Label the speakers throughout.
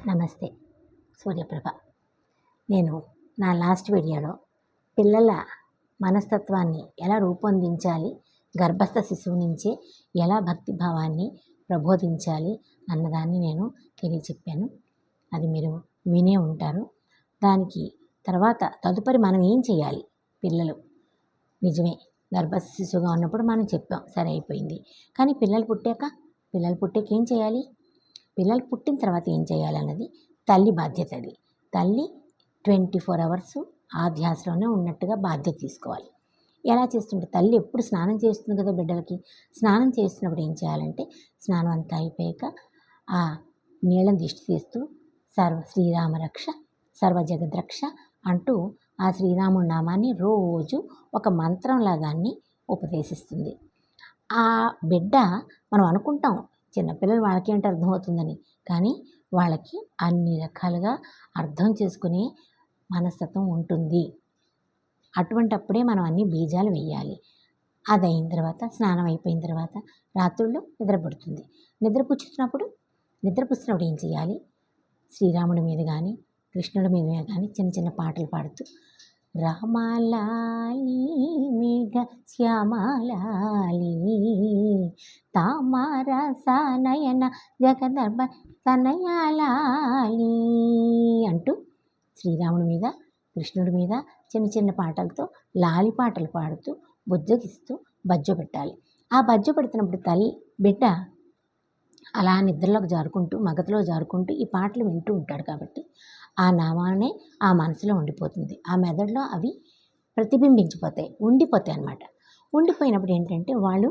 Speaker 1: నమస్తే. సూర్యప్రభ. నేను నా లాస్ట్ వీడియోలో పిల్లల మనస్తత్వాన్ని ఎలా రూపొందించాలి, గర్భస్థ శిశువు నుంచే ఎలా భక్తి భావాన్ని ప్రబోధించాలి అన్నదాన్ని నేను తెలియచెప్పాను. అది మీరు వినే ఉంటారు. దానికి తర్వాత తదుపరి మనం ఏం చేయాలి? పిల్లలు నిజమే గర్భస్థ శిశువుగా ఉన్నప్పుడు మనం చెప్పాం, సరే అయిపోయింది. కానీ పిల్లలు పుట్టాక ఏం చేయాలి? పిల్లలు పుట్టిన తర్వాత ఏం చేయాలన్నది తల్లి బాధ్యత. అది తల్లి 24 అవర్స్ ఆ ధ్యాసలోనే ఉన్నట్టుగా బాధ్యత తీసుకోవాలి. ఎలా చేస్తుంటే తల్లి ఎప్పుడు స్నానం చేస్తుంది కదా బిడ్డలకి. స్నానం చేస్తున్నప్పుడు ఏం చేయాలంటే స్నానం అంతా అయిపోయాక ఆ నీళ్ళని దిష్టి తీస్తూ శ్రీరామ రక్ష సర్వ జగద్రక్ష అంటూ ఆ శ్రీరాముడి నామాన్ని రోజు ఒక మంత్రంలా దాన్ని ఉపదేశిస్తుంది. ఆ బిడ్డ మనం అనుకుంటాం చిన్నపిల్లలు వాళ్ళకేంటి అర్థమవుతుందని, కానీ వాళ్ళకి అన్ని రకాలుగా అర్థం చేసుకునే మనస్తత్వం ఉంటుంది. అటువంటప్పుడే మనం అన్ని బీజాలు వేయాలి. అది అయిన తర్వాత స్నానం అయిపోయిన తర్వాత రాత్రుల్లో నిద్రపుచ్చుతున్నప్పుడు ఏం చేయాలి? శ్రీరాముడి మీద కానీ కృష్ణుడి మీద కానీ చిన్న చిన్న పాటలు పాడుతూ రామలాలి మేఘ శ్యామలాలి తామరస నయన జగదర్భ తనయాలాలి అంటూ శ్రీరాముడి మీద కృష్ణుడి మీద చిన్న చిన్న పాటలతో లాలి పాటలు పాడుతూ బుజ్జగిస్తూ బజ్జో పెట్టాలి. ఆ బజ్జో పెడుతున్నప్పుడు బిడ్డ అలా నిద్రలోకి జారుకుంటూ మగతలో జారుకుంటూ ఈ పాటలు వింటూ ఉంటాడు కాబట్టి ఆ నామానే ఆ మనసులో ఉండిపోతుంది. ఆ మెదడులో అవి ఉండిపోతాయి అన్నమాట. ఉండిపోయినప్పుడు ఏంటంటే వాళ్ళు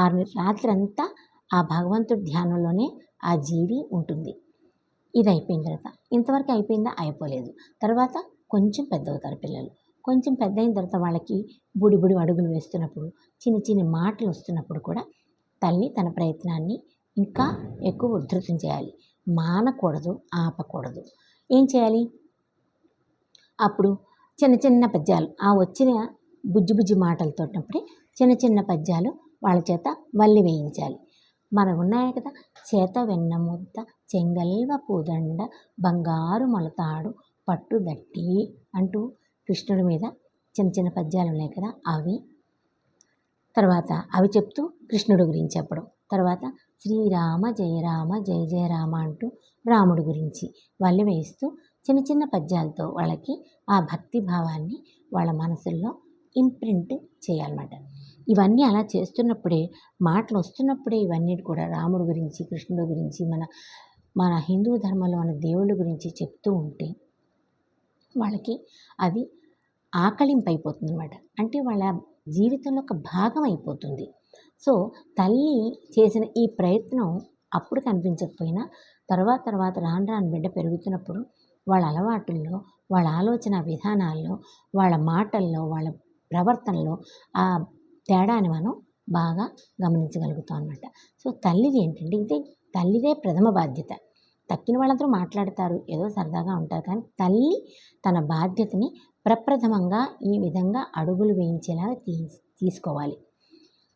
Speaker 1: ఆ రాత్రి అంతా ఆ భగవంతుడి ధ్యానంలోనే ఆ జీవి ఉంటుంది. ఇది అయిపోయిన తర్వాత ఇంతవరకు అయిపోయిందా? అయిపోలేదు. తర్వాత కొంచెం పెద్ద అవుతారు పిల్లలు. కొంచెం పెద్ద అయిన తర్వాత వాళ్ళకి బుడి అడుగులు వేస్తున్నప్పుడు చిన్న చిన్న మాటలు వస్తున్నప్పుడు కూడా తల్లి తన ప్రయత్నాన్ని ఇంకా ఎక్కువ ఉధృతం చేయాలి. మానకూడదు, ఆపకూడదు. ఏం చేయాలి? అప్పుడు చిన్న చిన్న పద్యాలు ఆ వచ్చిన బుజ్జి మాటలతోటప్పుడే చిన్న చిన్న పద్యాలు వాళ్ళ చేత వల్లి వేయించాలి. మనం ఉన్నాయి కదా, చేత వెన్న ముద్ద చెంగల్వ పూదండ బంగారు మొలతాడు పట్టుదట్టి అంటూ కృష్ణుడి మీద చిన్న చిన్న పద్యాలు ఉన్నాయి కదా, అవి చెప్తూ కృష్ణుడి గురించి చెప్పడం. తర్వాత శ్రీరామ జయ రామ జయ జయ రామ అంటూ రాముడి గురించి వల్లి వేస్తూ చిన్న చిన్న పద్యాలతో వాళ్ళకి ఆ భక్తి భావాన్ని వాళ్ళ మనసుల్లో ఇంప్రింట్ చేయాలన్నమాట. ఇవన్నీ అలా చేస్తున్నప్పుడే మాటలు వస్తున్నప్పుడే ఇవన్నీ కూడా రాముడి గురించి కృష్ణుడి గురించి మన హిందూ ధర్మంలో ఉన్న దేవుళ్ళ గురించి చెప్తూ ఉంటే వాళ్ళకి అది ఆకళింపు అయిపోతుంది అన్నమాట. అంటే వాళ్ళ జీవితంలో ఒక భాగం అయిపోతుంది. సో తల్లి చేసిన ఈ ప్రయత్నం అప్పుడు కనిపించకపోయినా తర్వాత రాను బిడ్డ పెరుగుతున్నప్పుడు వాళ్ళ అలవాటుల్లో, వాళ్ళ ఆలోచన విధానాల్లో, వాళ్ళ మాటల్లో, వాళ్ళ ప్రవర్తనలో ఆ తేడాని మనం బాగా గమనించగలుగుతాం అన్నమాట. సో తల్లిది ఏంటంటే తల్లిదే ప్రథమ బాధ్యత. తక్కిన వాళ్ళందరూ మాట్లాడతారు, ఏదో సరదాగా ఉంటారు, కానీ తల్లి తన బాధ్యతని ప్రప్రథమంగా ఈ విధంగా అడుగులు వేయించేలాగా తీసుకోవాలి.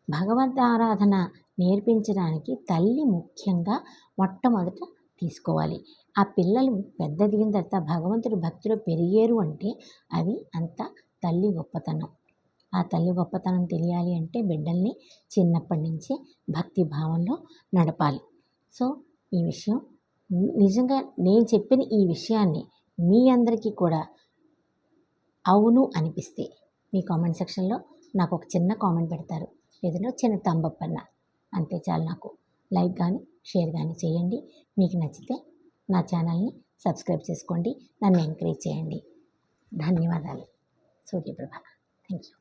Speaker 1: భగవద్ ఆరాధన నేర్పించడానికి తల్లి ముఖ్యంగా మొట్టమొదట తీసుకోవాలి. ఆ పిల్లలు పెద్ద దిగిన తర్వాత భగవంతుడి భక్తిలో పెరిగారు అంటే అది అంతా తల్లి గొప్పతనం. ఆ తల్లి గొప్పతనం తెలియాలి అంటే బిడ్డల్ని చిన్నప్పటి నుంచే భక్తి భావంలో నడపాలి. సో ఈ విషయం నిజంగా నేను చెప్పిన ఈ విషయాన్ని మీ అందరికీ కూడా అవును అనిపిస్తే మీ కామెంట్ సెక్షన్లో నాకు ఒక చిన్న కామెంట్ పెడతారు, ఏదైనా చిన్న థంబ్ అన్న అంతే చాలు. నాకు లైక్ కానీ షేర్ కానీ చేయండి. మీకు నచ్చితే నా ఛానల్ని సబ్స్క్రైబ్ చేసుకోండి, నన్ను ఎంకరేజ్ చేయండి. ధన్యవాదాలు. సూర్యప్రభ. Thank you.